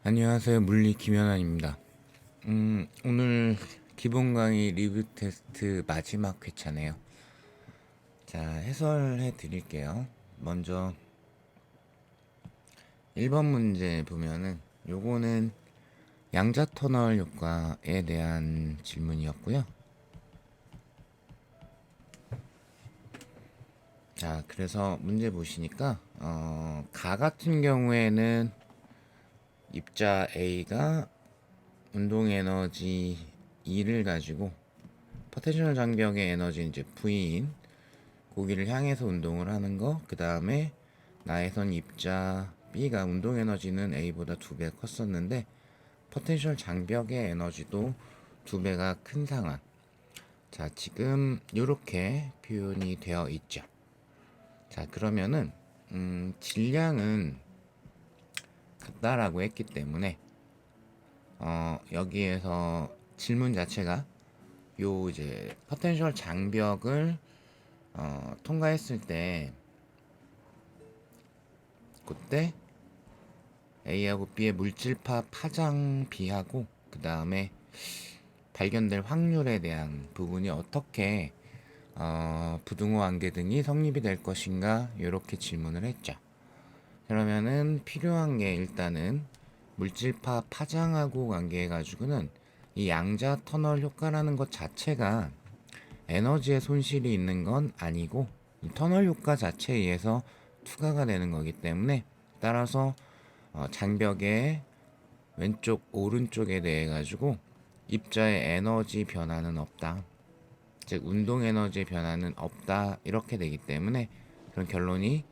안녕하세요. 물리 김현환입니다. 오늘 기본 강의 리뷰 테스트 마지막 회차네요. 자, 해설해 드릴게요. 먼저 1번 문제 보면은 요거는 양자 터널 효과에 대한 질문이었고요. 자, 그래서 문제 보시니까 가 같은 경우에는 입자 A가 운동 에너지 E를 가지고 포텐셜 장벽의 에너지 이제 V인 고기를 향해서 운동을 하는 거, 그 다음에 나에선 입자 B가 운동 에너지는 A보다 2배 컸었는데 포텐셜 장벽의 에너지도 2배가 큰 상황. 자, 지금 이렇게 표현이 되어 있죠. 자, 그러면은 질량은 같다라고 했기 때문에 여기에서 질문 자체가 요 이제 포텐셜 장벽을 통과했을 때 그때 A하고 B의 물질파 파장 비하고 그 다음에 발견될 확률에 대한 부분이 어떻게 부등호 안개 등이 성립이 될 것인가 이렇게 질문을 했죠. 그러면은 필요한 게 일단은 물질파 파장하고 관계해 가지고는 이 양자 터널 효과라는 것 자체가 에너지의 손실이 있는 건 아니고 이 터널 효과 자체에 의해서 투과가 되는 거기 때문에 따라서 장벽의 왼쪽 오른쪽에 대해 가지고 입자의 에너지 변화는 없다. 즉 운동 에너지의 변화는 없다. 이렇게 되기 때문에 그런 결론이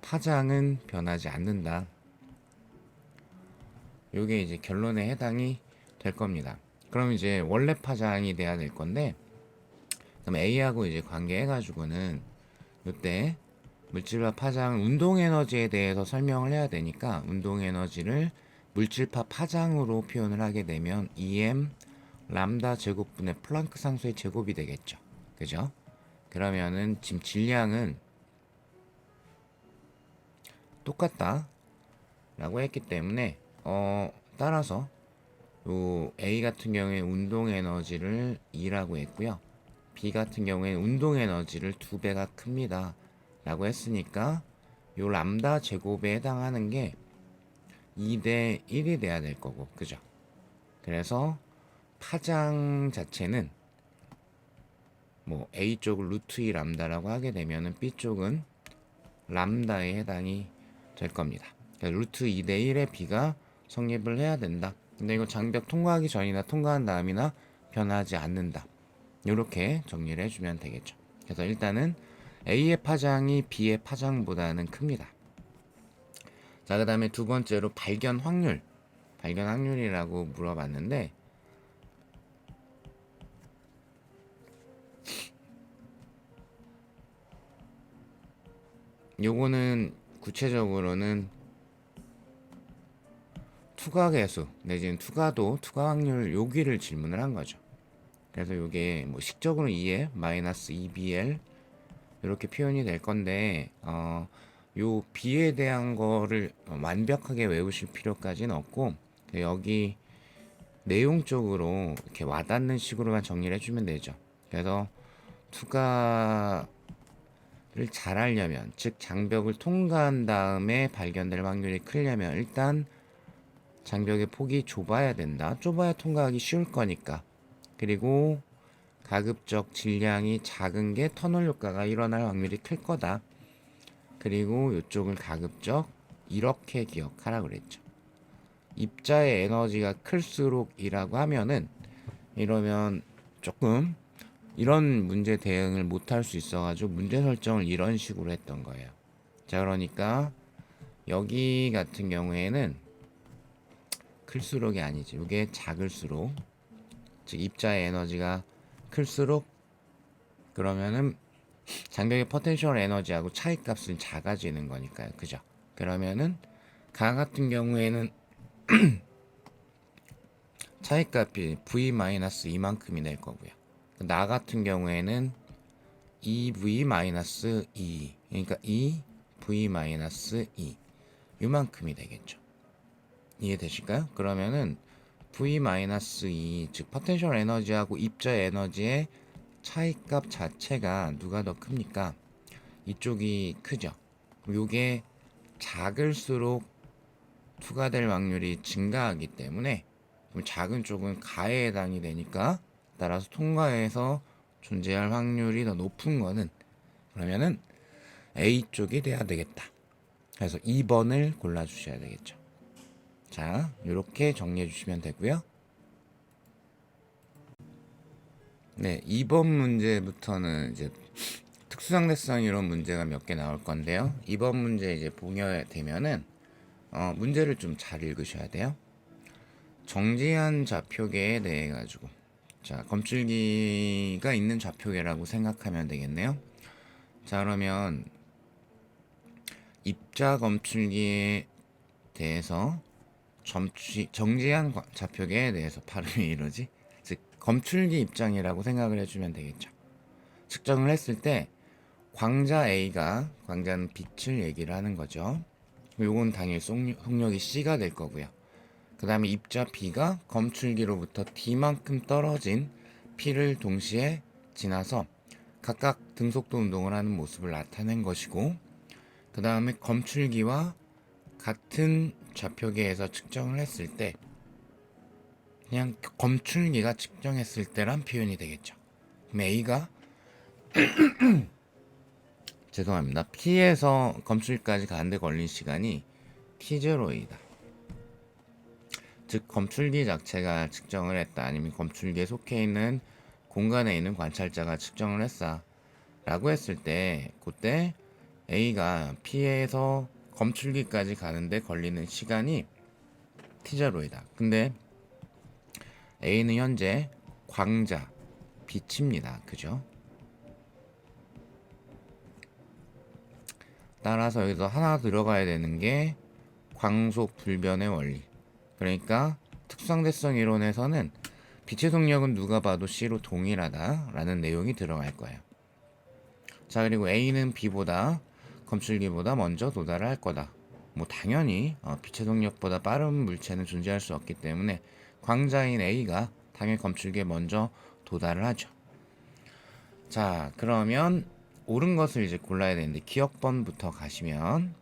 파장은 변하지 않는다. 요게 이제 결론에 해당이 될 겁니다. 그럼 이제 원래 파장이 돼야 될 건데, 그럼 A하고 이제 관계해가지고는 이때 물질파 파장 운동 에너지에 대해서 설명을 해야 되니까 운동 에너지를 물질파 파장으로 표현을 하게 되면 EM 람다 제곱분의 플랑크 상수의 제곱이 되겠죠. 그죠? 그러면은 지금 질량은 똑같다 라고 했기 때문에 따라서 요 A 같은 경우에 운동 에너지를 2라고 했고요. B 같은 경우에 운동 에너지를 2배가 큽니다 라고 했으니까 요 람다 제곱에 해당하는 게 2대 1이 돼야 될 거고, 그죠? 그래서 파장 자체는 뭐 A 쪽을 루트 2 람다라고 하게 되면은 B 쪽은 람다에 해당이 될 겁니다. 그러니까 루트 2대 1의 B가 성립을 해야 된다. 근데 이거 장벽 통과하기 전이나 통과한 다음이나 변하지 않는다. 이렇게 정리를 해주면 되겠죠. 그래서 일단은 A의 파장이 B의 파장보다는 큽니다. 자, 그 다음에 두 번째로 발견 확률이라고 물어봤는데, 요거는 구체적으로는 투과 계수 내지는 투과도 투과 확률 요기를 질문을 한 거죠. 그래서 요게 뭐 식적으로 2에 마이너스 2BL 이렇게 표현이 될 건데 요 B에 대한 거를 완벽하게 외우실 필요까지는 없고 여기 내용적으로 이렇게 와닿는 식으로만 정리를 해주면 되죠. 그래서 투과를 잘 하려면 즉 장벽을 통과한 다음에 발견될 확률이 크려면 일단 장벽의 폭이 좁아야 된다. 좁아야 통과하기 쉬울 거니까. 그리고 가급적 질량이 작은 게 터널 효과가 일어날 확률이 클 거다. 그리고 이쪽을 가급적 이렇게 기억하라 그랬죠. 입자의 에너지가 클수록이라고 하면은 이러면 조금 이런 문제 대응을 못할 수 있어가지고 문제 설정을 이런 식으로 했던 거예요. 자, 그러니까 여기 같은 경우에는 클수록이 아니지. 이게 작을수록, 즉 입자의 에너지가 클수록 그러면은 장벽의 포텐셜 에너지하고 차이값은 작아지는 거니까요. 그죠? 그러면은 가 같은 경우에는 차이값이 v-2만큼이 될 거고요. 나 같은 경우에는 2v-2 그러니까 2v-2 이만큼이 되겠죠. 이해되실까요? 그러면은 v-2 즉 포텐셜 에너지하고 입자 에너지의 차이값 자체가 누가 더 큽니까? 이쪽이 크죠. 요게 작을수록 투과될 확률이 증가하기 때문에 작은 쪽은 가에 해당이 되니까 따라서 통과해서 존재할 확률이 더 높은 거는 그러면은 A 쪽이 돼야 되겠다. 그래서 2번을 골라주셔야 되겠죠. 자, 이렇게 정리해 주시면 되고요. 네, 2번 문제부터는 이제 특수상대성 이론 문제가 몇 개 나올 건데요. 2번 문제 이제 보게 되면은 문제를 좀 잘 읽으셔야 돼요. 정지한 좌표계에 대해 가지고 자, 검출기가 있는 좌표계라고 생각하면 되겠네요. 자, 그러면 입자 검출기에 대해서 정지한 좌표계에 대해서 발음이 이러지? 즉 검출기 입장이라고 생각을 해주면 되겠죠. 측정을 했을 때 광자 A가 광자는 빛을 얘기를 하는 거죠. 요건 당연히 속력이 C가 될 거고요. 그 다음에 입자 B가 검출기로부터 D만큼 떨어진 P를 동시에 지나서 각각 등속도 운동을 하는 모습을 나타낸 것이고, 그 다음에 검출기와 같은 좌표계에서 측정을 했을 때 그냥 검출기가 측정했을 때란 표현이 되겠죠. 그럼 A가 죄송합니다. P에서 검출기까지 가는데 걸린 시간이 T0이다. 즉 검출기 자체가 측정을 했다. 아니면 검출기에 속해 있는 공간에 있는 관찰자가 측정을 했어. 라고 했을 때 그때 A가 P에서 검출기까지 가는데 걸리는 시간이 T0이다. 근데 A는 현재 광자, 빛입니다. 그죠? 따라서 여기서 하나 들어가야 되는 게 광속 불변의 원리. 그러니까 특수상대성 이론에서는 빛의 속력은 누가 봐도 C로 동일하다라는 내용이 들어갈 거예요. 자, 그리고 A는 B보다 검출기보다 먼저 도달을 할 거다. 뭐 당연히 빛의 속력보다 빠른 물체는 존재할 수 없기 때문에 광자인 A가 당연히 검출기에 먼저 도달을 하죠. 자, 그러면 옳은 것을 이제 골라야 되는데 기억번부터 가시면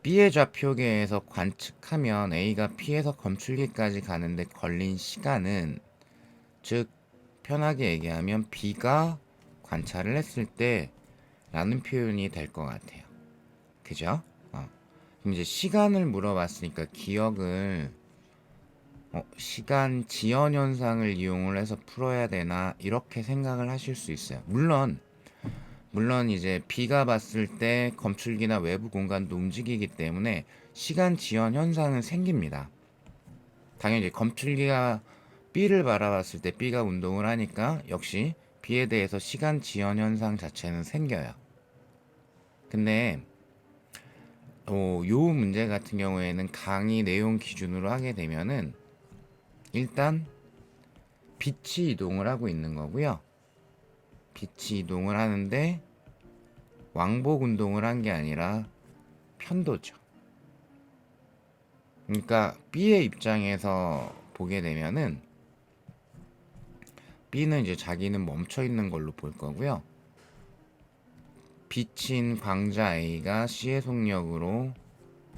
B의 좌표계에서 관측하면 A가 P에서 검출기까지 가는데 걸린 시간은, 즉 편하게 얘기하면 B가 관찰을 했을 때 라는 표현이 될 것 같아요. 그죠? 그럼 이제 시간을 물어봤으니까 기억을 시간 지연 현상을 이용을 해서 풀어야 되나 이렇게 생각을 하실 수 있어요. 물론 이제 B가 봤을 때 검출기나 외부 공간도 움직이기 때문에 시간 지연 현상은 생깁니다. 당연히 검출기가 B를 바라봤을 때 B가 운동을 하니까 역시 B에 대해서 시간 지연 현상 자체는 생겨요. 근데 요 문제 같은 경우에는 강의 내용 기준으로 하게 되면은 일단 빛이 이동을 하고 있는 거고요. 빛이 이동을 하는데 왕복 운동을 한 게 아니라 편도죠. 그러니까 B의 입장에서 보게 되면은 B는 이제 자기는 멈춰 있는 걸로 볼 거고요. 빛인 광자 A가 C의 속력으로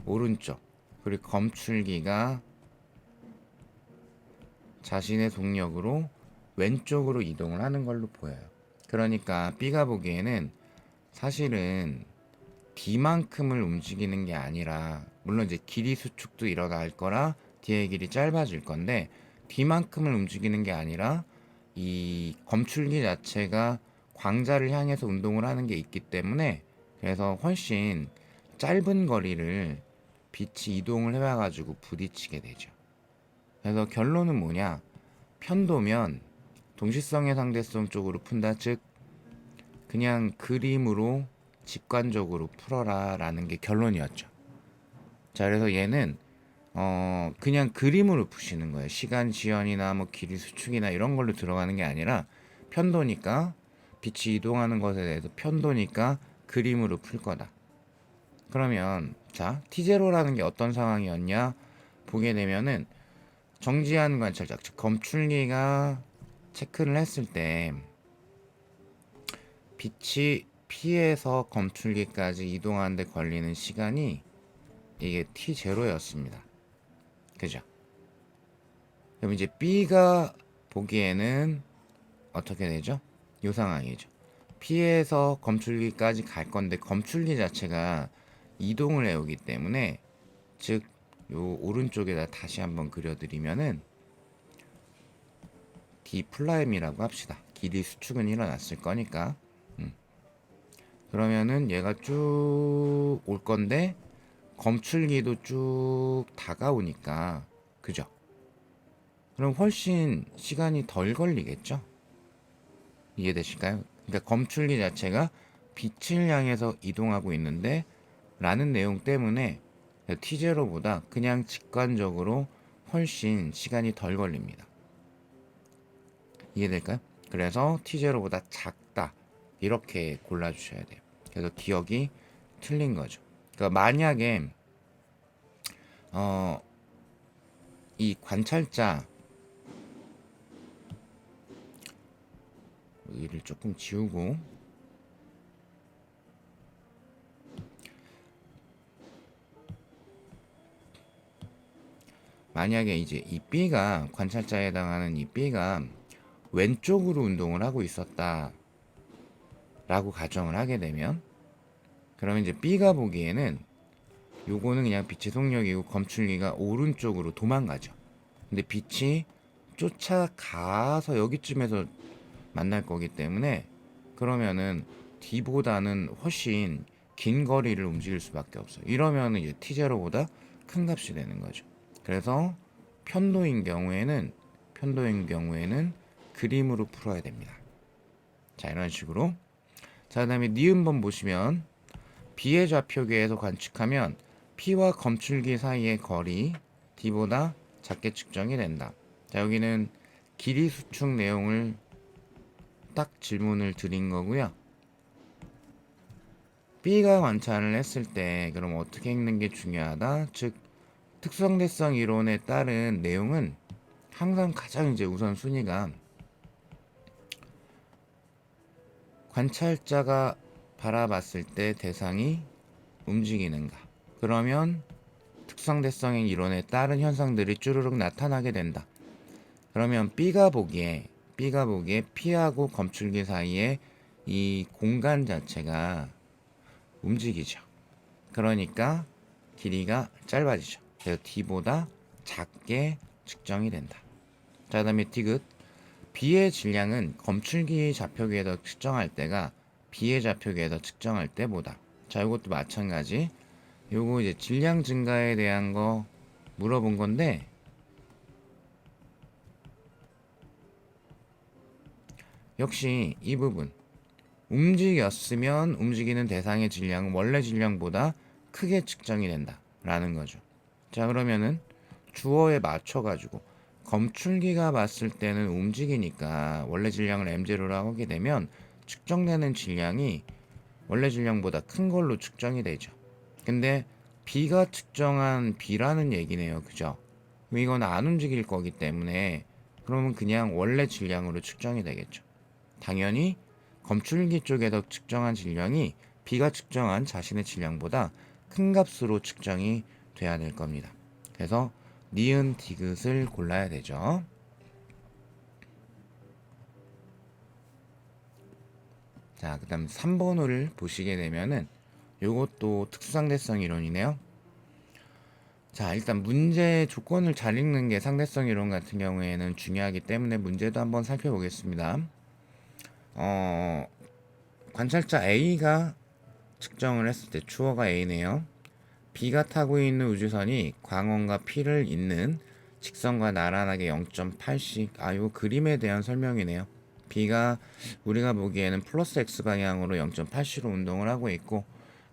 오른쪽, 그리고 검출기가 자신의 속력으로 왼쪽으로 이동을 하는 걸로 보여요. 그러니까 B가 보기에는 사실은 D만큼을 움직이는 게 아니라, 물론 이제 길이 수축도 일어날 거라 D의 길이 짧아질 건데 D만큼을 움직이는 게 아니라 이 검출기 자체가 광자를 향해서 운동을 하는 게 있기 때문에 그래서 훨씬 짧은 거리를 빛이 이동을 해와가지고 부딪히게 되죠. 그래서 결론은 뭐냐? 편도면 동시성의 상대성 쪽으로 푼다. 즉 그냥 그림으로 직관적으로 풀어라 라는 게 결론이었죠. 자, 그래서 얘는 그냥 그림으로 푸시는 거예요. 시간 지연이나 뭐 길이 수축이나 이런 걸로 들어가는 게 아니라 편도니까 빛이 이동하는 것에 대해서 편도니까 그림으로 풀 거다. 그러면 자 T0라는 게 어떤 상황이었냐 보게 되면은 정지한 관찰자 즉 검출기가 체크를 했을 때 빛이 P에서 검출기까지 이동하는데 걸리는 시간이 이게 T0였습니다. 그죠? 그럼 이제 B가 보기에는 어떻게 되죠? 이 상황이죠. P에서 검출기까지 갈 건데 검출기 자체가 이동을 해오기 때문에 즉 요 오른쪽에다 다시 한번 그려드리면은 D 플라임이라고 합시다. 길이 수축은 일어났을 거니까. 그러면은 얘가 쭉 올 건데 검출기도 쭉 다가오니까 그죠? 그럼 훨씬 시간이 덜 걸리겠죠? 이해되실까요? 그러니까 검출기 자체가 빛을 향해서 이동하고 있는데 라는 내용 때문에 T0보다 그냥 직관적으로 훨씬 시간이 덜 걸립니다. 이해될까요? 그래서 T0보다 작다 이렇게 골라주셔야 돼요. 그래서 기억이 틀린 거죠. 그러니까 만약에 이 관찰자 여기를 조금 지우고 만약에 이제 이 B가 관찰자에 해당하는 이 B가 왼쪽으로 운동을 하고 있었다 라고 가정을 하게 되면 그러면 이제 B가 보기에는 요거는 그냥 빛의 속력이고 검출기가 오른쪽으로 도망가죠. 근데 빛이 쫓아가서 여기쯤에서 만날 거기 때문에 그러면은 D보다는 훨씬 긴 거리를 움직일 수밖에 없어요. 이러면 이제 T0보다 큰 값이 되는 거죠. 그래서 편도인 경우에는 그림으로 풀어야 됩니다. 자, 이런 식으로. 자, 그다음에 니은번 보시면 B의 좌표계에서 관측하면 P와 검출기 사이의 거리 D보다 작게 측정이 된다. 자, 여기는 길이 수축 내용을 딱 질문을 드린 거고요. B가 관찰을 했을 때 그럼 어떻게 읽는 게 중요하다? 즉 특성대성 이론에 따른 내용은 항상 가장 이제 우선순위가 관찰자가 바라봤을 때 대상이 움직이는가. 그러면 특성대성의 이론에 따른 현상들이 쭈르륵 나타나게 된다. 그러면 B가 보기에 P하고 검출기 사이에 이 공간 자체가 움직이죠. 그러니까 길이가 짧아지죠. 그래서 D보다 작게 측정이 된다. 자, 그다음에 디귿. B의 질량은 검출기 좌표계에서 측정할 때가 B의 좌표계에서 측정할 때보다. 자, 이것도 마찬가지. 요거 이제 질량 증가에 대한 거 물어본 건데 역시 이 부분 움직였으면 움직이는 대상의 질량은 원래 질량보다 크게 측정이 된다 라는 거죠. 자, 그러면은 주어에 맞춰 가지고 검출기가 봤을 때는 움직이니까 원래 질량을 M0라고 하게 되면 측정되는 질량이 원래 질량보다 큰 걸로 측정이 되죠. 근데 B가 측정한 B라는 얘기네요. 그죠? 그럼 이건 안 움직일 거기 때문에 그러면 그냥 원래 질량으로 측정이 되겠죠. 당연히 검출기 쪽에서 측정한 질량이 B가 측정한 자신의 질량보다 큰 값으로 측정이 돼야 될 겁니다. 그래서 니은 디귿을 골라야 되죠. 자, 그 다음 3번 호를 보시게 되면은 요것도 특수상대성 이론이네요. 자, 일단 문제 조건을 잘 읽는 게 상대성 이론 같은 경우에는 중요하기 때문에 문제도 한번 살펴보겠습니다. 관찰자 A가 측정을 했을 때 주어가 A네요. B가 타고 있는 우주선이 광원과 P를 잇는 직선과 나란하게 0.8씩 이거 그림에 대한 설명이네요. B가 우리가 보기에는 플러스 X 방향으로 0.8씩로 운동을 하고 있고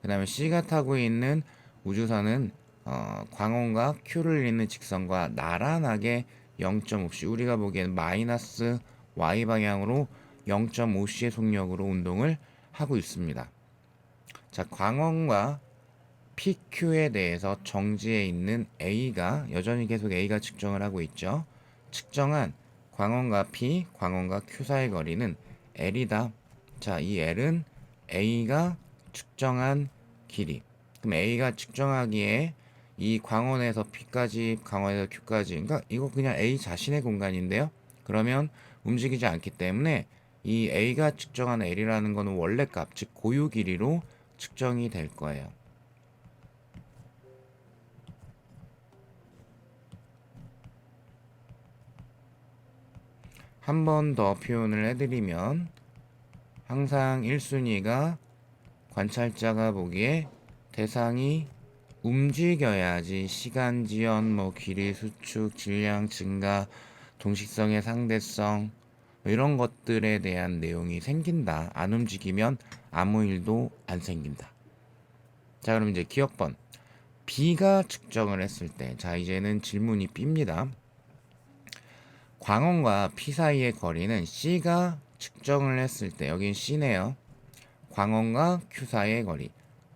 그 다음에 C가 타고 있는 우주선은 광원과 Q를 잇는 직선과 나란하게 0.5c, 우리가 보기에는 마이너스 Y 방향으로 0.5c의 속력으로 운동을 하고 있습니다. 자, 광원과 PQ에 대해서 정지에 있는 A가 여전히 계속 A가 측정을 하고 있죠. 측정한 광원과 P, 광원과 Q 사이의 거리는 L이다. 자, 이 L은 A가 측정한 길이. 그럼 A가 측정하기에 이 광원에서 P까지, 광원에서 Q까지, 그러니까 이거 그냥 A 자신의 공간인데요. 그러면 움직이지 않기 때문에 이 A가 측정한 L이라는 거는 원래 값, 즉 고유 길이로 측정이 될 거예요. 한 번 더 표현을 해드리면 항상 1순위가 관찰자가 보기에 대상이 움직여야지 시간 지연, 길이 수축, 질량 증가, 동식성의 상대성 이런 것들에 대한 내용이 생긴다. 안 움직이면 아무 일도 안 생긴다. 자, 그럼 이제 기억번 B가 측정을 했을 때, 자 이제는 질문이 B입니다. 광원과 P 사이의 거리는 C가 측정을 했을 때, 여긴 C네요. 광원과 Q 사이의 거리.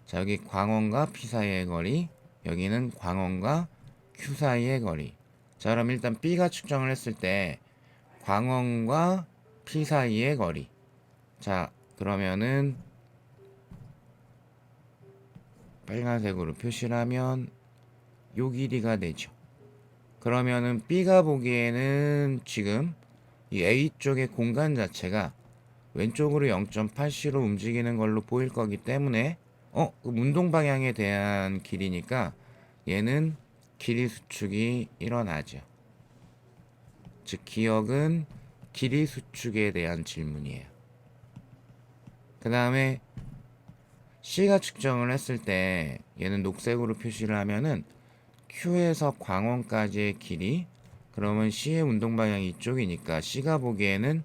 자, 여기 광원과 P 사이의 거리, 여기는 광원과 Q 사이의 거리. 자, 그럼 일단 B가 측정을 했을 때 광원과 P 사이의 거리. 자, 그러면은 빨간색으로 표시를 하면 요 길이가 되죠. 그러면은 B가 보기에는 지금 이 A 쪽의 공간 자체가 왼쪽으로 0.8c로 움직이는 걸로 보일 거기 때문에 그 운동 방향에 대한 길이니까 얘는 길이 수축이 일어나죠. 즉 기억은 길이 수축에 대한 질문이에요. 그 다음에 C가 측정을 했을 때 얘는 녹색으로 표시를 하면은 Q에서 광원까지의 길이, 그러면 C의 운동 방향이 이쪽이니까 C가 보기에는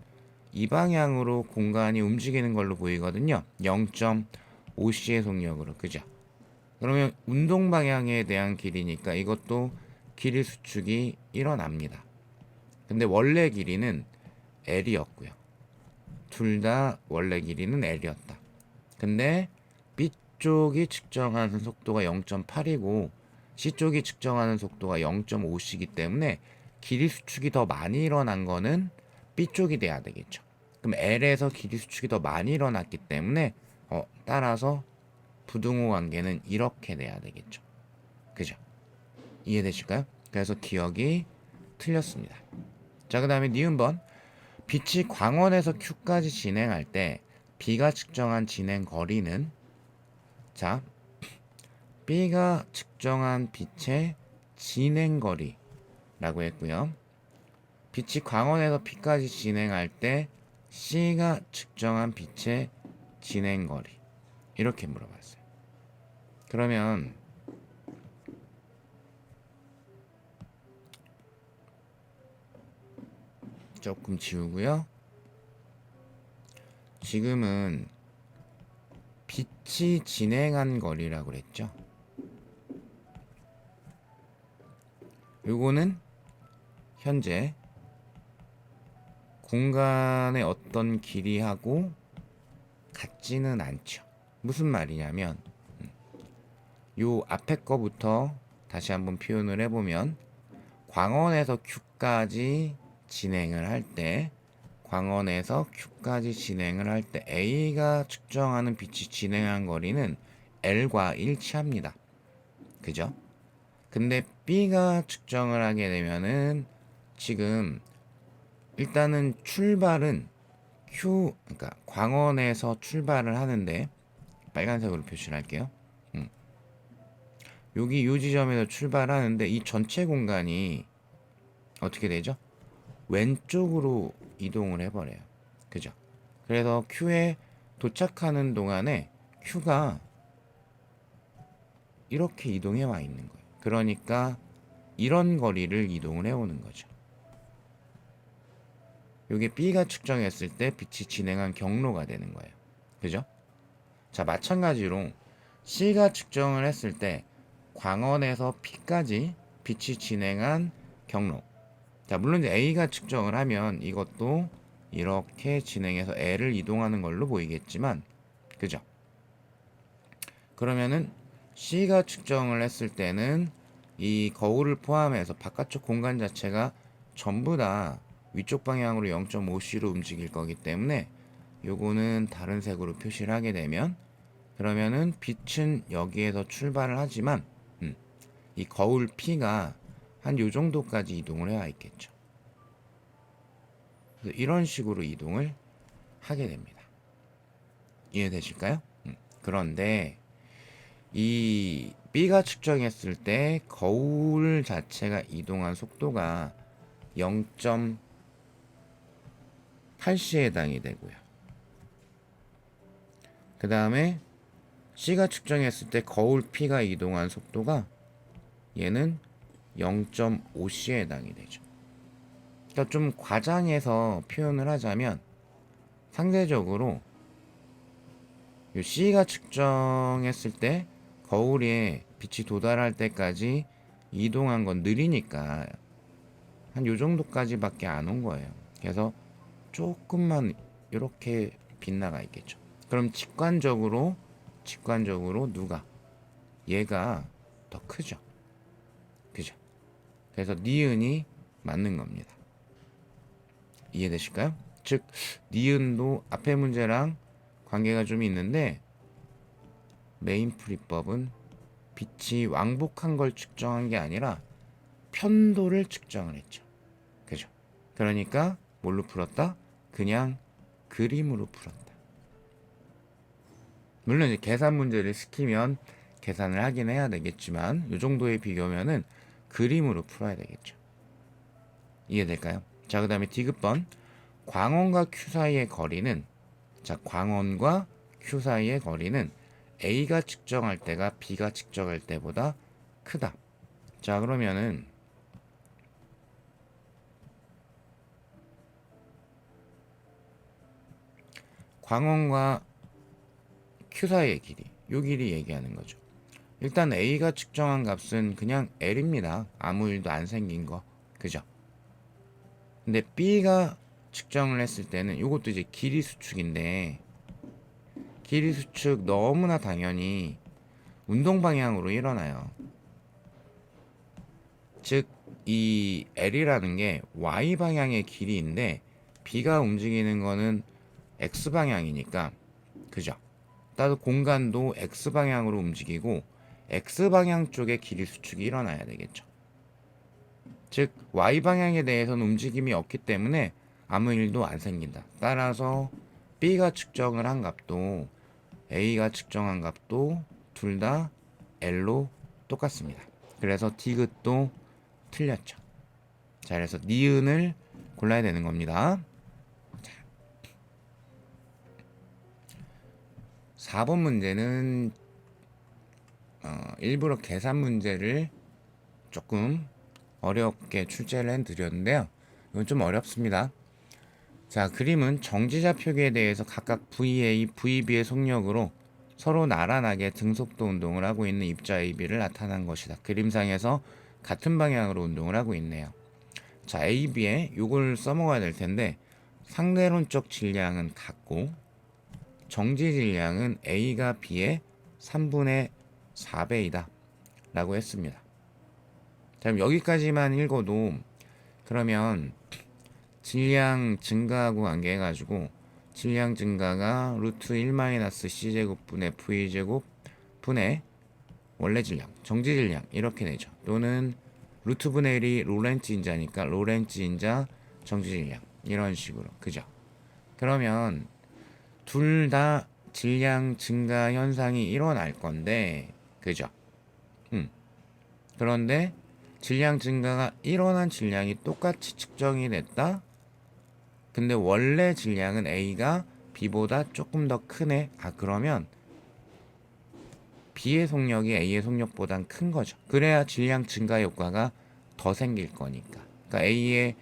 이 방향으로 공간이 움직이는 걸로 보이거든요. 0.5c의 속력으로. 그죠? 그러면 운동 방향에 대한 길이니까 이것도 길이 수축이 일어납니다. 근데 원래 길이는 L이었고요. 둘 다 원래 길이는 L이었다. 근데 B쪽이 측정하는 속도가 0.8이고 C쪽이 측정하는 속도가 0.5c이기 때문에 길이 수축이 더 많이 일어난 거는 B쪽이 돼야 되겠죠. 그럼 L에서 길이 수축이 더 많이 일어났기 때문에 따라서 부등호 관계는 이렇게 돼야 되겠죠. 그죠? 이해되실까요? 그래서 기억이 틀렸습니다. 자, 그 다음에 니은번 빛이 광원에서 Q까지 진행할 때 B가 측정한 진행 거리는, 자, B가 측정한 빛의 진행 거리라고 했고요. 빛이 광원에서 P까지 진행할 때 C가 측정한 빛의 진행 거리, 이렇게 물어봤어요. 그러면 조금 지우고요. 지금은 빛이 진행한 거리라고 그랬죠. 요거는 현재 공간의 어떤 길이하고 같지는 않죠. 무슨 말이냐면 요 앞에 거부터 다시 한번 표현을 해보면 광원에서 Q까지 진행을 할 때, 광원에서 Q까지 진행을 할 때 A가 측정하는 빛이 진행한 거리는 L과 일치합니다. 그죠? 근데 B가 측정을 하게 되면은 지금 일단은 출발은 그러니까 광원에서 출발을 하는데 빨간색으로 표시를 할게요. 여기 이 지점에서 출발하는데 이 전체 공간이 어떻게 되죠? 왼쪽으로 이동을 해버려요. 그죠? 그래서 Q에 도착하는 동안에 Q가 이렇게 이동해 와 있는 거예요. 그러니까 이런 거리를 이동을 해오는 거죠. 이게 B가 측정했을 때 빛이 진행한 경로가 되는 거예요. 그죠? 자, 마찬가지로 C가 측정을 했을 때 광원에서 P까지 빛이 진행한 경로. 자, 물론 이제 A가 측정을 하면 이것도 이렇게 진행해서 L을 이동하는 걸로 보이겠지만, 그죠? 그러면은 C가 측정을 했을 때는 이 거울을 포함해서 바깥쪽 공간 자체가 전부 다 위쪽 방향으로 0.5C로 움직일 거기 때문에 요거는 다른 색으로 표시를 하게 되면, 그러면은 빛은 여기에서 출발을 하지만 이 거울 P가 한 요 정도까지 이동을 해야 있겠죠. 그래서 이런 식으로 이동을 하게 됩니다. 이해되실까요? 그런데 이 B가 측정했을 때 거울 자체가 이동한 속도가 0.8C에 해당이 되고요. 그 다음에 C가 측정했을 때 거울 P가 이동한 속도가 얘는 0.5C에 해당이 되죠. 그러니까 좀 과장해서 표현을 하자면 상대적으로 C가 측정했을 때 거울에 빛이 도달할 때까지 이동한 건 느리니까 한 요 정도까지밖에 안 온 거예요. 그래서 조금만 이렇게 빗나가 있겠죠. 그럼 직관적으로 누가? 얘가 더 크죠. 그죠? 그래서 니은이 맞는 겁니다. 이해되실까요? 즉 니은도 앞에 문제랑 관계가 좀 있는데 메인풀이법은 빛이 왕복한 걸 측정한 게 아니라 편도를 측정을 했죠. 그죠? 그러니까 뭘로 풀었다? 그냥 그림으로 풀었다. 물론 이제 계산 문제를 시키면 계산을 하긴 해야 되겠지만 이 정도의 비교면은 그림으로 풀어야 되겠죠. 이해될까요? 자, 그 다음에 디귿번 광원과 Q 사이의 거리는, 자, 광원과 Q 사이의 거리는 A가 측정할 때가 B가 측정할 때보다 크다. 자, 그러면은 광원과 Q 사이의 길이, 요 길이 얘기하는 거죠. 일단 A가 측정한 값은 그냥 L입니다. 아무 일도 안 생긴 거. 그죠? 근데 B가 측정을 했을 때는 요것도 이제 길이 수축인데, 길이 수축 너무나 당연히 운동 방향으로 일어나요. 즉, 이 L이라는 게 Y 방향의 길이인데 B가 움직이는 거는 X 방향이니까, 그죠? 따로 공간도 X 방향으로 움직이고 X 방향 쪽에 길이 수축이 일어나야 되겠죠. 즉 Y 방향에 대해서는 움직임이 없기 때문에 아무 일도 안 생긴다. 따라서 B가 측정을 한 값도 A가 측정한 값도 둘 다 L로 똑같습니다. 그래서 디귿도 틀렸죠. 자, 그래서 니은을 골라야 되는 겁니다. 4번 문제는 일부러 계산 문제를 조금 어렵게 출제를 해드렸는데요. 이건 좀 어렵습니다. 자, 그림은 정지자 표기에 대해서 각각 VA, VB의 속력으로 서로 나란하게 등속도 운동을 하고 있는 입자 AB를 나타난 것이다. 그림상에서 같은 방향으로 운동을 하고 있네요. 자, AB에 요걸 써먹어야 될 텐데 상대론적 질량은 같고 정지 질량은 A가 B의 3분의 4배이다 라고 했습니다. 자, 그럼 여기까지만 읽어도 그러면 질량 증가하고 관계해가지고 질량 증가가 루트 1-c제곱 분의 V제곱 분의 원래 질량, 정지 질량 이렇게 되죠. 또는 루트 분의 1이 로렌츠 인자니까 로렌츠 인자 정지 질량 이런 식으로. 그죠? 그러면 둘 다 질량 증가 현상이 일어날 건데, 그죠? 그런데 질량 증가가 일어난 질량이 똑같이 측정이 됐다? 근데 원래 질량은 A가 B보다 조금 더 크네? 아, 그러면 B의 속력이 A의 속력보단 큰 거죠. 그래야 질량 증가 효과가 더 생길 거니까. 그러니까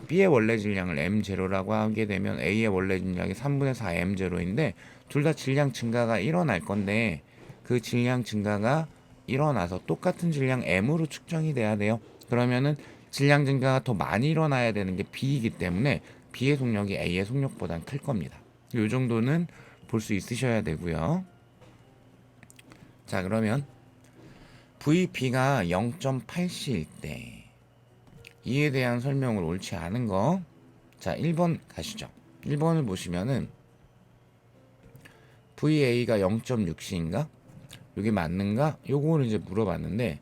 B의 원래 질량을 M0라고 하게 되면 A의 원래 질량이 3분의 4 M0인데 둘 다 질량 증가가 일어날 건데 그 질량 증가가 일어나서 똑같은 질량 M으로 측정이 돼야 돼요. 그러면은 질량 증가가 더 많이 일어나야 되는 게 B이기 때문에 B의 속력이 A의 속력보단 클 겁니다. 이 정도는 볼 수 있으셔야 되고요. 자, 그러면 VP가 0.8C일 때 이에 대한 설명을 옳지 않은 거. 자, 1번 가시죠. 1번을 보시면은 VA가 0.6C인가? 이게 맞는가? 요거를 이제 물어봤는데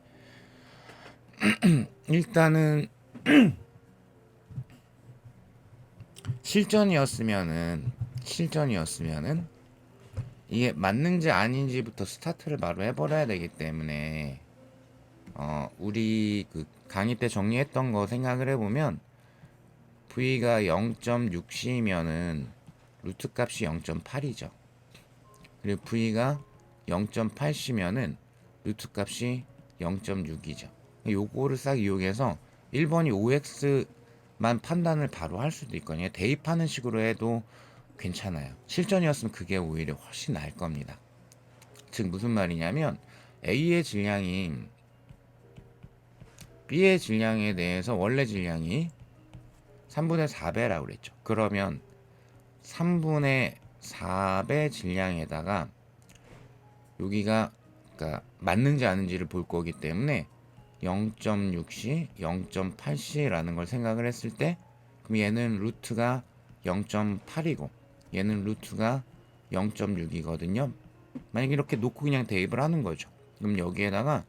일단은 실전이었으면은 이게 맞는지 아닌지부터 스타트를 바로 해버려야 되기 때문에 우리 그 강의 때 정리했던 거 생각을 해보면 V가 0.6C면은 루트 값이 0.8이죠. 그리고 V가 0.8C면은 루트 값이 0.6이죠. 요거를 싹 이용해서 1번이 OX만 판단을 바로 할 수도 있거든요. 대입하는 식으로 해도 괜찮아요. 실전이었으면 그게 오히려 훨씬 나을 겁니다. 즉 무슨 말이냐면 A의 질량이 B의 질량에 대해서 원래 질량이 3분의 4배라고 그랬죠. 그러면 3분의 4배 질량에다가 여기가 그러니까 맞는지 아닌지를 볼 거기 때문에 0.6C, 0.8C라는 걸 생각을 했을 때 그럼 얘는 루트가 0.8이고 얘는 루트가 0.6이거든요. 만약에 이렇게 놓고 그냥 대입을 하는 거죠. 그럼 여기에다가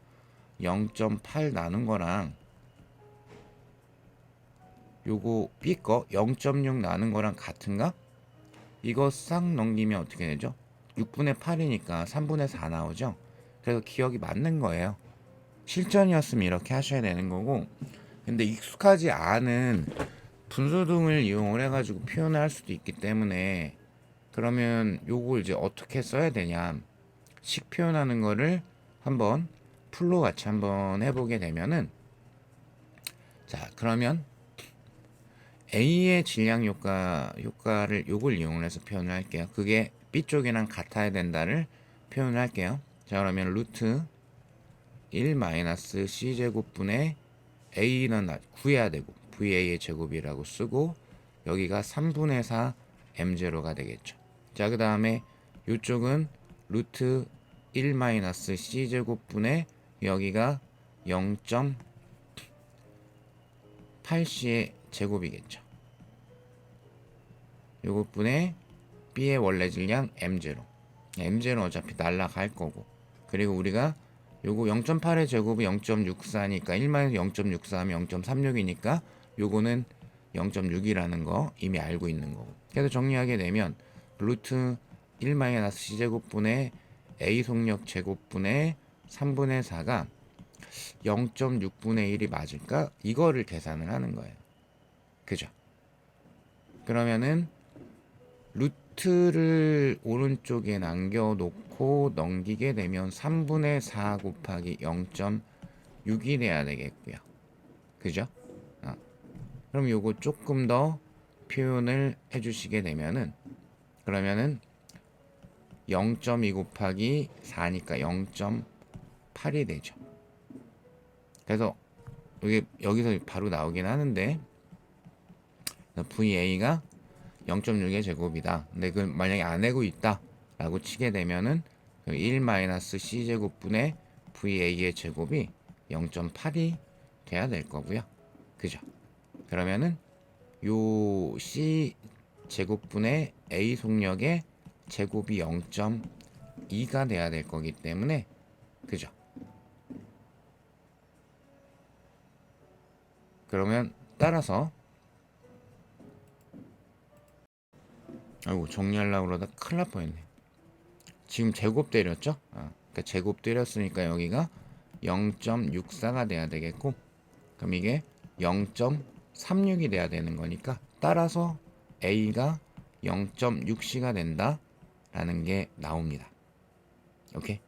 0.8 나눈 거랑 요거 B 거 0.6 나눈 거랑 같은가? 이거 싹 넘기면 어떻게 되죠? 6분의 8이니까 3분의 4 나오죠? 그래서 기억이 맞는 거예요. 실전이었으면 이렇게 하셔야 되는 거고, 근데 익숙하지 않은 분수등을 이용을 해가지고 표현을 할 수도 있기 때문에 그러면 요걸 이제 어떻게 써야 되냐, 식 표현하는 거를 한번 풀로 같이 한번 해보게 되면은, 자 그러면 A의 질량 효과를 요걸 이용을 해서 표현을 할게요. 그게 B 쪽이랑 같아야 된다를 표현을 할게요. 자 그러면 루트 1-C 제곱분의 A는 구해야 되고 VA의 제곱이라고 쓰고 여기가 3분의 4 M0가 되겠죠. 자 그 다음에 이쪽은 루트 1-C 제곱분의 여기가 0.8C의 제곱이겠죠. 요것분의 B의 원래 질량 M0. M0는 어차피 날라갈 거고. 그리고 우리가 요거 0.8의 제곱이 0.64니까 1-0.64 하면 0.36이니까 요거는 0.6이라는 거 이미 알고 있는 거고. 그래서 정리하게 되면 루트 1-C 제곱분의 A 속력 제곱분의 3분의 4가 0.6분의 1이 맞을까? 이거를 계산을 하는 거예요. 그죠? 그러면은 루트를 오른쪽에 남겨놓고 넘기게 되면 3분의 4 곱하기 0.6이 돼야 되겠고요. 그죠? 그럼 요거 조금 더 표현을 해주시게 되면은 그러면은 0.2 곱하기 4니까 0.8이 되죠. 그래서 여기서 바로 나오긴 하는데 VA가 0.6의 제곱이다. 근데 그 만약에 안 내고 있다 라고 치게 되면은 1-C 제곱분의 VA의 제곱이 0.8이 돼야 될 거고요. 그죠? 그러면은 요 C 제곱분의 A 속력의 제곱이 0.2가 돼야 될 거기 때문에 그죠? 그러면 따라서 아이고 정리하려고 그러다 큰일 날 뻔했네. 지금 제곱 때렸죠? 그러니까 제곱 때렸으니까 여기가 0.64가 돼야 되겠고 그럼 이게 0.36이 돼야 되는 거니까 따라서 A가 0.6C가 된다 라는 게 나옵니다. 오케이?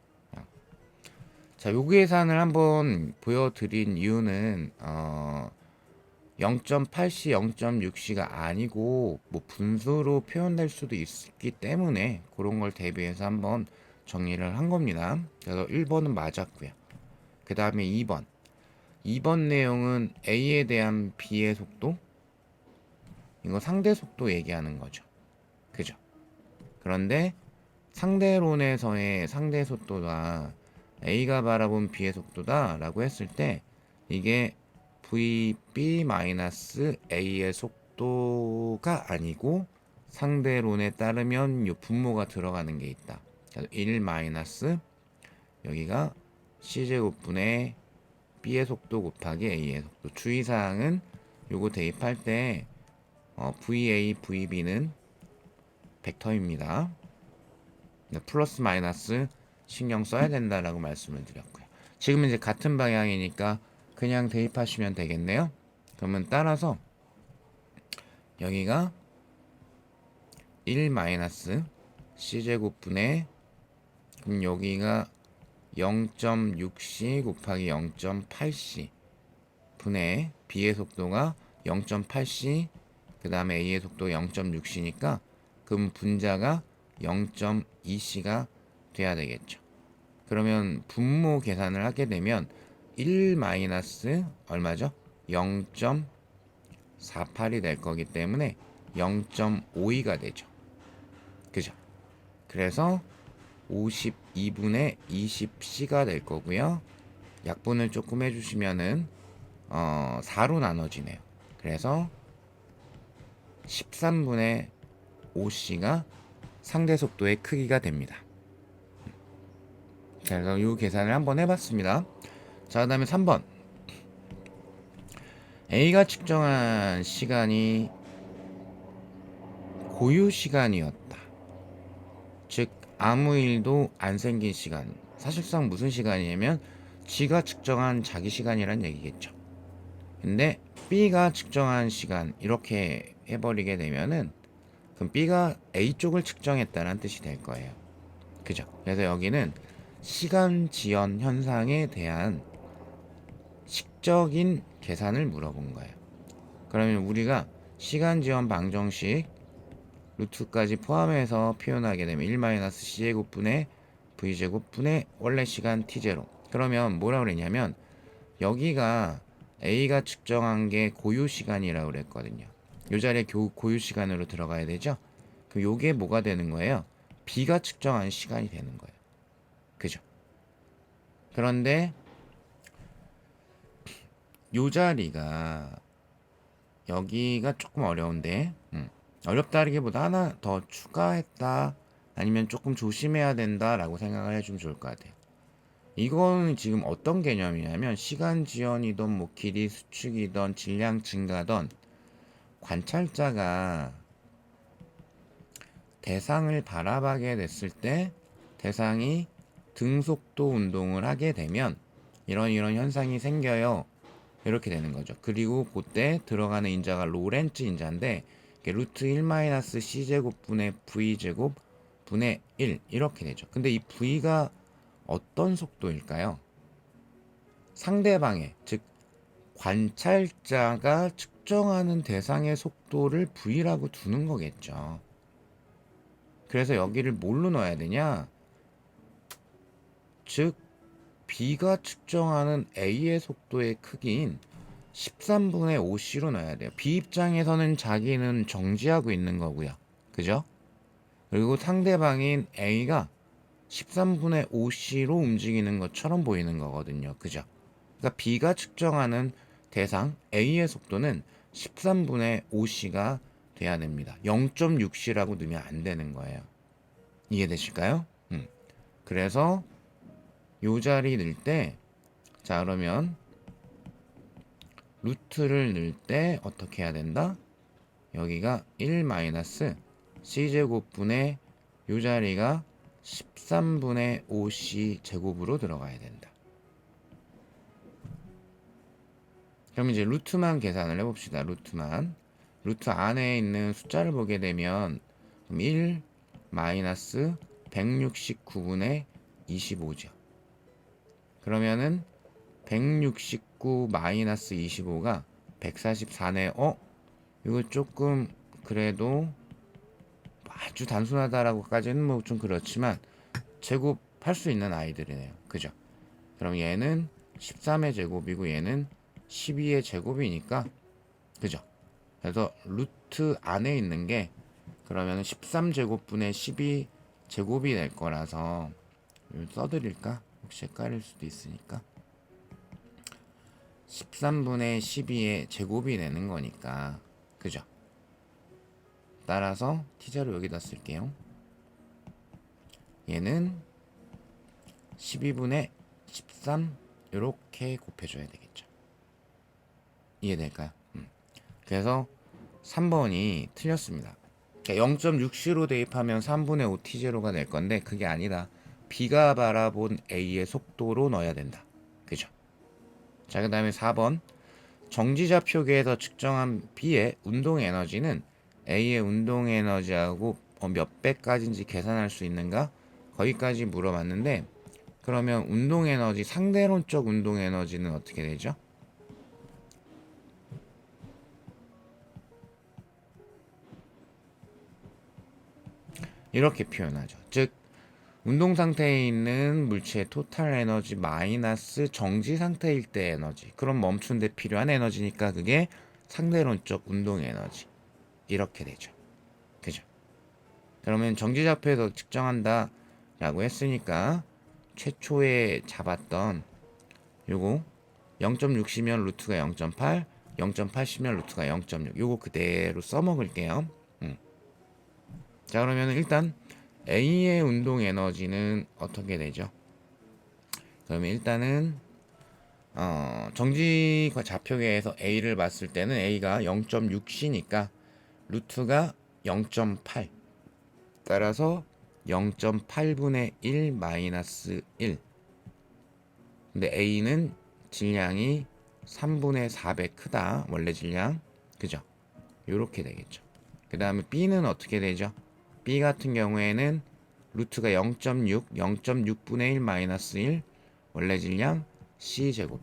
자, 요 계산을 한번 보여드린 이유는 0.8C, 0.6C가 아니고 뭐 분수로 표현될 수도 있기 때문에 그런 걸 대비해서 한번 정리를 한 겁니다. 그래서 1번은 맞았고요. 그 다음에 2번 내용은 A에 대한 B의 속도, 이거 상대 속도 얘기하는 거죠. 그죠? 그런데 상대론에서의 상대 속도가 A가 바라본 B의 속도다 라고 했을 때 이게 VB-A의 속도가 아니고 상대론에 따르면 이 분모가 들어가는 게 있다. 1 마이너스 여기가 C제곱분의 B의 속도 곱하기 A의 속도. 주의사항은 요거 대입할 때 VA, VB는 벡터입니다. 플러스 마이너스 신경 써야 된다라고 말씀을 드렸고요. 지금 이제 같은 방향이니까 그냥 대입하시면 되겠네요. 그러면 따라서 여기가 1 마이너스 C제곱분의 그럼 여기가 0.6C 곱하기 0.8C 분의 B의 속도가 0.8C 그 다음에 A의 속도가 0.6C니까 그럼 분자가 0.2C가 돼야 되겠죠. 그러면 분모 계산을 하게 되면 1 마이너스 얼마죠? 0.48이 될 거기 때문에 0.52가 되죠. 그죠? 그래서 52분의 20C가 될 거고요. 약분을 조금 해주시면은 4로 나눠지네요. 그래서 13분의 5C가 상대 속도의 크기가 됩니다. 그래서 이 계산을 한번 해봤습니다. 자, 그 다음에 3번. A가 측정한 시간이 고유 시간이었다. 즉 아무 일도 안 생긴 시간. 사실상 무슨 시간이냐면 G가 측정한 자기 시간이란 얘기겠죠. 근데 B가 측정한 시간 이렇게 해버리게 되면은 그럼 B가 A 쪽을 측정했다는 뜻이 될 거예요. 그죠? 그래서 여기는 시간 지연 현상에 대한 식적인 계산을 물어본 거예요. 그러면 우리가 시간 지연 방정식 루트까지 포함해서 표현하게 되면 1-C제곱분의 V제곱분의 원래 시간 T0. 그러면 뭐라 그랬냐면 여기가 A가 측정한 게 고유 시간이라고 그랬거든요. 이 자리에 고유 시간으로 들어가야 되죠. 그럼 요게 뭐가 되는 거예요? B가 측정한 시간이 되는 거예요. 그죠? 그런데 요 자리가 여기가 조금 어려운데 어렵다기보다 하나 더 추가했다 아니면 조금 조심해야 된다라고 생각을 해주면 좋을 것 같아요. 이건 지금 어떤 개념이냐면 시간 지연이든 뭐 길이 수축이든 질량 증가든 관찰자가 대상을 바라보게 됐을 때 대상이 등속도 운동을 하게 되면 이런 현상이 생겨요. 이렇게 되는 거죠. 그리고 그때 들어가는 인자가 로렌츠 인자인데 루트 1-C제곱분의 V제곱 분의 1 이렇게 되죠. 근데 이 V가 어떤 속도일까요? 상대방의 즉 관찰자가 측정하는 대상의 속도를 V라고 두는 거겠죠. 그래서 여기를 뭘로 넣어야 되냐? 즉 B가 측정하는 A의 속도의 크기인 13분의 5C로 넣어야 돼요. B 입장에서는 자기는 정지하고 있는 거고요. 그죠? 그리고 상대방인 A가 13분의 5C로 움직이는 것처럼 보이는 거거든요. 그죠? 그러니까 B가 측정하는 대상 A의 속도는 13분의 5C가 돼야 됩니다. 0.6C라고 넣으면 안 되는 거예요. 이해되실까요? 그래서 요 자리 넣을 때, 자, 그러면 루트를 넣을 때 어떻게 해야 된다? 여기가 1-C제곱분의 요 자리가 13분의 5C 제곱으로 들어가야 된다. 그럼 이제 루트만 계산을 해봅시다. 루트 안에 있는 숫자를 보게 되면 1 169분의 25죠. 그러면은 169 25가 144네. 이거 조금 그래도 아주 단순하다라고까지는 뭐 좀 그렇지만 제곱할 수 있는 아이들이네요. 그죠? 그럼 얘는 13의 제곱이고 얘는 12의 제곱이니까 그죠? 그래서 루트 안에 있는 게 그러면 13제곱분의 12제곱이 될 거라서 써드릴까? 혹시 헷갈릴 수도 있으니까 13분의 12의 제곱이 되는 거니까 그죠? 따라서 t자로 여기다 쓸게요. 얘는 12분의 13 이렇게 곱해줘야 되겠죠. 이해될까요? 그래서 3번이 틀렸습니다. 그러니까 0.6C로 대입하면 3분의 5 T0가 될 건데 그게 아니라 B가 바라본 A의 속도로 넣어야 된다. 그죠? 자, 그 다음에 4번 정지좌표계에서 측정한 B의 운동 에너지는 A의 운동 에너지하고 몇 배까지인지 계산할 수 있는가? 거기까지 물어봤는데 그러면 운동 에너지, 상대론적 운동 에너지는 어떻게 되죠? 이렇게 표현하죠. 즉 운동 상태에 있는 물체의 토탈 에너지 마이너스 정지 상태일 때 에너지. 그럼 멈춘 데 필요한 에너지니까 그게 상대론적 운동 에너지. 이렇게 되죠. 그죠? 그러면 정지좌표에서 측정한다 라고 했으니까 최초에 잡았던 요거 0.6이면 루트가 0.8, 0.8이면 루트가 0.6. 요거 그대로 써먹을게요. 자, 그러면 일단 A의 운동 에너지는 어떻게 되죠? 그러면 일단은 정지과 좌표계에서 A를 봤을 때는 A가 0.6C니까 루트가 0.8 따라서 0.8분의 1 마이너스 1 근데 A는 질량이 3분의 4배 크다 원래 질량 그죠? 요렇게 되겠죠. 그 다음에 B는 어떻게 되죠? B 같은 경우에는 루트가 0.6 0.6분의 1 마이너스 1 원래 질량 C제곱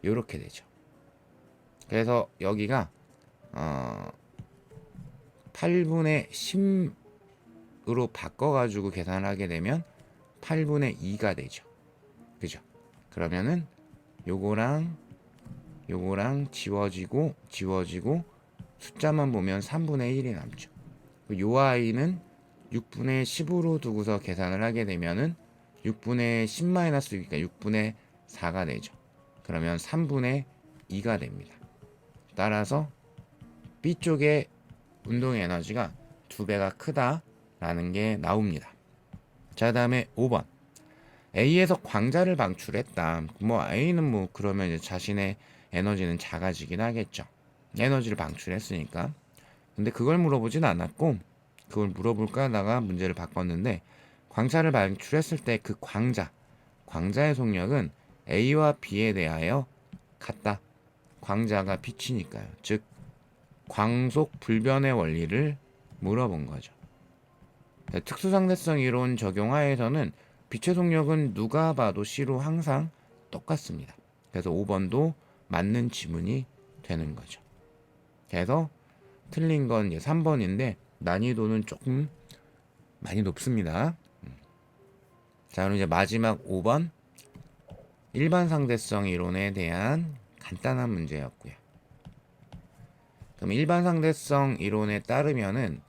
요렇게 되죠. 그래서 여기가 8분의 10으로 바꿔가지고 계산을 하게 되면 8분의 2가 되죠. 그죠? 그러면은 요거랑 지워지고 숫자만 보면 3분의 1이 남죠. 요 아이는 6분의 10으로 두고서 계산을 하게 되면은 6분의 10 마이너스 6이니까 6분의 4가 되죠. 그러면 3분의 2가 됩니다. 따라서 B쪽의 운동 에너지가 2배가 크다라는 게 나옵니다. 자, 그다음에 5번. A에서 광자를 방출했다. 뭐 A는 뭐 그러면 이제 자신의 에너지는 작아지긴 하겠죠. 에너지를 방출했으니까. 근데 그걸 물어보진 않았고 그걸 물어볼까 하다가 문제를 바꿨는데 광자를 방출했을 때 그 광자의 속력은 A와 B에 대하여 같다. 광자가 빛이니까요. 즉 광속 불변의 원리를 물어본 거죠. 특수상대성 이론 적용하에서는 빛의 속력은 누가 봐도 C로 항상 똑같습니다. 그래서 5번도 맞는 지문이 되는 거죠. 그래서 틀린 건 3번인데 난이도는 조금 많이 높습니다. 자, 그럼 이제 마지막 5번 일반 상대성 이론에 대한 간단한 문제였고요. 그럼 일반 상대성 이론에 따르면은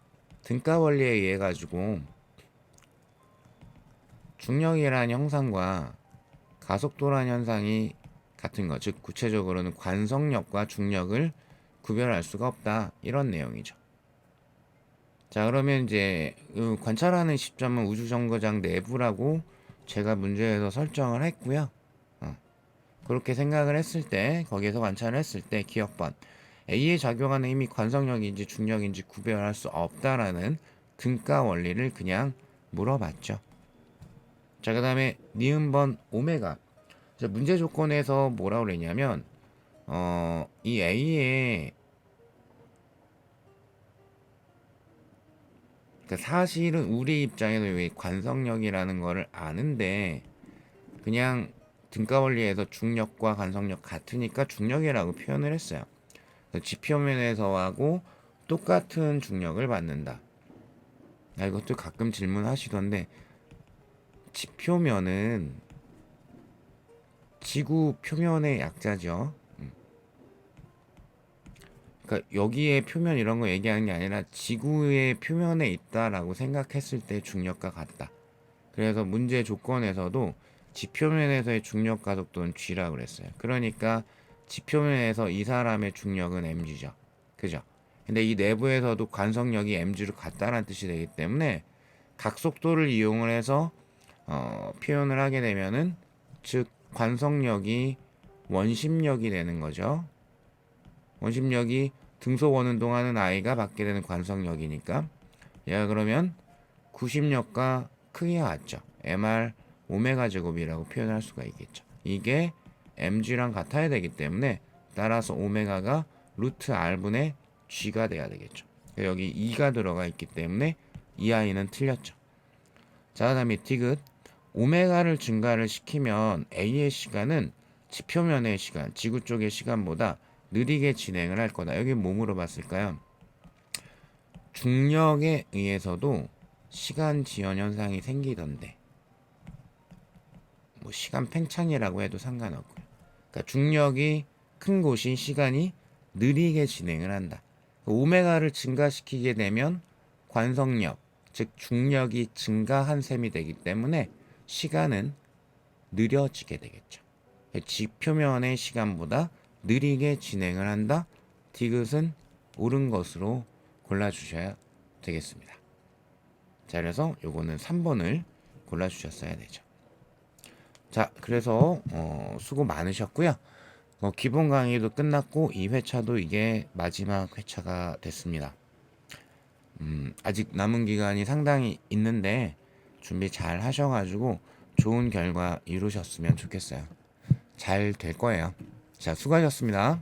등가 원리에 의해 가지고 중력이라는 형상과 가속도라는 현상이 같은 것, 즉 구체적으로는 관성력과 중력을 구별할 수가 없다 이런 내용이죠. 자, 그러면 이제 관찰하는 시점은 우주정거장 내부라고 제가 문제에서 설정을 했고요. 그렇게 생각을 했을 때 거기에서 관찰을 했을 때 기억번 A에 작용하는 힘이 관성력인지 중력인지 구별할 수 없다라는 등가 원리를 그냥 물어봤죠. 자, 그 다음에 니은번 오메가. 자, 문제 조건에서 뭐라고 그랬냐면 이 A의 그러니까 사실은 우리 입장에서 이 관성력이라는 거를 아는데 그냥 등가 원리에서 중력과 관성력 같으니까 중력이라고 표현을 했어요. 지표면에서하고 똑같은 중력을 받는다. 이것도 가끔 질문하시던데 지표면은 지구 표면의 약자죠. 그러니까 여기에 표면 이런 거 얘기하는 게 아니라 지구의 표면에 있다라고 생각했을 때 중력과 같다. 그래서 문제 조건에서도 지표면에서의 중력 가속도는 G라고 그랬어요. 그러니까 지표면에서 이 사람의 중력은 mg죠. 그죠? 근데 이 내부에서도 관성력이 mg로 같다는 뜻이 되기 때문에 각속도를 이용을 해서 표현을 하게 되면은 즉 관성력이 원심력이 되는 거죠. 원심력이 등속 원運동하는 아이가 받게 되는 관성력이니까 얘가 그러면 구심력과 크기가 같죠. mr 오메가 제곱이라고 표현할 수가 있겠죠. 이게 mg랑 같아야 되기 때문에 따라서 오메가가 루트 r분의 g가 돼야 되겠죠. 여기 2가 들어가 있기 때문에 이 아이는 틀렸죠. 자, 그다음에 디귿 오메가를 증가를 시키면 A의 시간은 지표면의 시간, 지구 쪽의 시간보다 느리게 진행을 할 거다. 여기 뭐 물어봤을까요? 중력에 의해서도 시간 지연 현상이 생기던데 뭐 시간 팽창이라고 해도 상관없고요. 그러니까 중력이 큰 곳이 시간이 느리게 진행을 한다. 오메가를 증가시키게 되면 관성력, 즉 중력이 증가한 셈이 되기 때문에 시간은 느려지게 되겠죠. 지표면의 시간보다 느리게 진행을 한다. 디귿은 옳은 것으로 골라주셔야 되겠습니다. 자, 그래서 요거는 3번을 골라주셨어야 되죠. 자, 그래서 수고 많으셨고요. 기본 강의도 끝났고 2회차도 이게 마지막 회차가 됐습니다. 아직 남은 기간이 상당히 있는데 준비 잘 하셔가지고 좋은 결과 이루셨으면 좋겠어요. 잘 될 거예요. 자, 수고하셨습니다.